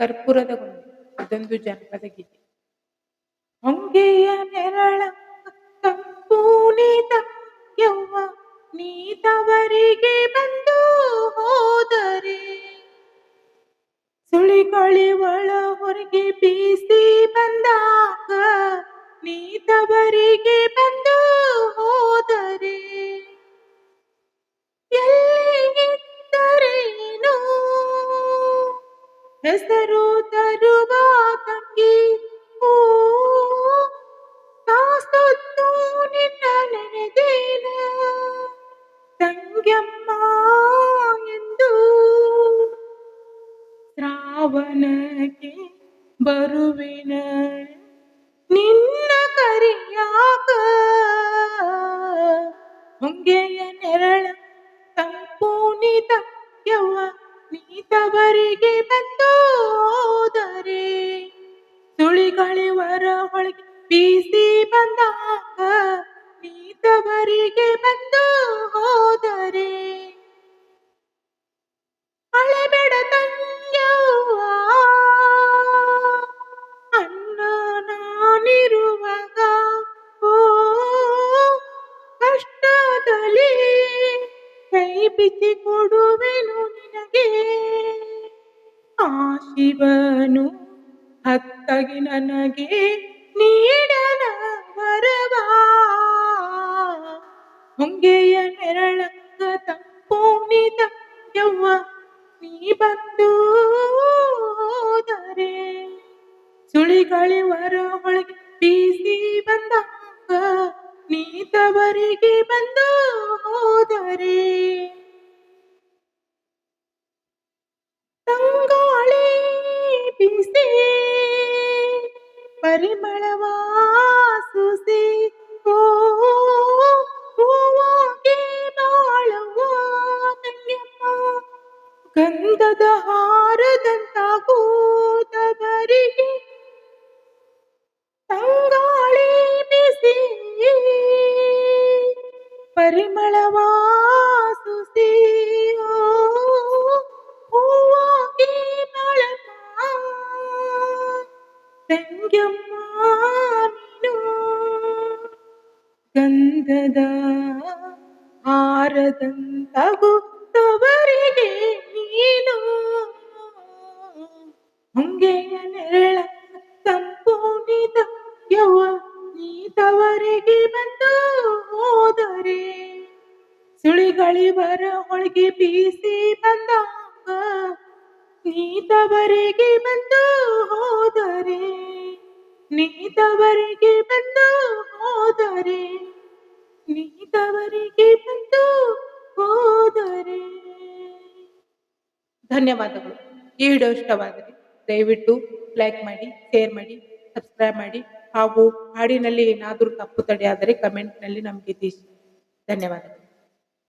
ಕರ್ಪೂರದ ಗೊಂಬೆ ಅದೊಂದು ಜನಪದ ಗೀತೆ. ಹೊಂಗೆಯ ನೆರಳ ತಂಪೂನಿದ ಯವ್ವ ನೀ ತವರಿಗೆ ಬಂದು ಹೋದರೆ ಸುಳಿಗೊಳಿ ಒಳ ಹೊರಗೆ ಬೀಸಿ ಬಂದಾಗ ನೀ ತವರಿಗೆ ಬಂದು ಹೋದರೆ ಎಲ್ಲಿದ್ದರೇನು ಹೆಸರು ತರುವ ತಂಗಿ ಓ ಕಾಸೊತ್ತು ನಿನ್ನ ನೆನೆದೇನ ತಂಗ್ಯಮ್ಮ ಎಂದು ಶ್ರಾವಣಕ್ಕೆ ಬರುವಿನ ನಿನ್ನ ಕರಿಯಾಗ ಹೊಂಗೆಯ ನೆರಳ ತಂಪೂನಿದ ಯವ್ವ ನೀ ತವರಿಗೆ ಬಂದು ಹೋದರೆ ಸುಳಿಗಳಿವರ ಹೊಳಗೆ ಬೀಸಿ ಬಂದಾಗ ನೀ ತವರಿಗೆ ಬಂದು ಹೋದರೆ ಅಳೆಬೇಡ ತಂಗ್ಯವ್ವ ಅನ್ನ ನಾನಿರುವಾಗ ಓ ಕಷ್ಟದಲ್ಲಿ ಕೈ ಬಿಚ್ಚಿ ಕೊಡುವೆನು ನಿನಗೆ ಆ ಶಿವನು ಹತ್ತಗಿ ನನಗೆ ನೀಡನ ವರವಾ ಹೊಂಗೆಯ ನೆರಳಂಗ ತಂಪೂನಿದ ಯವ್ವ ನೀ ಬಂದು ಹೋದರೆ ಸುಳಿಗಳಿವರ ಒಳಗೆ ಬೀಸಿ ಬಂದಾಗ ನೀ ತವರಿಗೆ ಬಂದು ಹೋದರೆ ತಂಗಾಳಿ ಬೀಸಿ ಪರಿಮಳವಾಸುಸಿ ಓ ಹೂವಾಗಿ ಬಾಳುವ ತಂಗ್ಯಮ್ಮ ಗಂಧದ ಹಾರದಂತಾಗೂದವರಿಗೆ ತಂಗಾಳಿ ಬಿಸಿ ಪರಿಮಳವಾಸುಸಿ ಹೂವಾಗಿ ಬಾಳಮ್ಮ ತಂಗ್ಯಮ್ಮ ನೀನು ಗಂಧದ ಹಾರದಂತಾಗುತ್ತವರಿಗೆ ನೀನು ಹೊಂಗೆಯ ನೆರಳ ತಂಪೂನಿದ ಯವ್ವ ನೀ ತವರಿಗೆ ಬಂದು ಹೋದರೆ ಸುಳಿಗಳಿವರ ಹೊಳಗೆ ಬೀಸಿ ಬಂದಾಗ ನೀ ತವರಿಗೆ ಬಂದು ಹೋದರೆ ನೀ ತವರಿಗೆ ಬಂದು ಹೋದರೆ ನೀ ತವರಿಗೆ ಬಂದು ಹೋದರೆ. ಧನ್ಯವಾದಗಳು. ಈ ವಿಡಿಯೋ ಇಷ್ಟವಾದರೆ ದಯವಿಟ್ಟು ಲೈಕ್ ಮಾಡಿ, ಶೇರ್ ಮಾಡಿ, ಸಬ್ಸ್ಕ್ರೈಬ್ ಮಾಡಿ ಹಾಗೂ ಹಾಡಿನಲ್ಲಿ ಏನಾದರೂ ತಪ್ಪು ತಡೆಯಾದರೆ ಕಮೆಂಟ್ನಲ್ಲಿ ನಮಗೆ ತಿಳಿಸಿ. ಧನ್ಯವಾದಗಳು.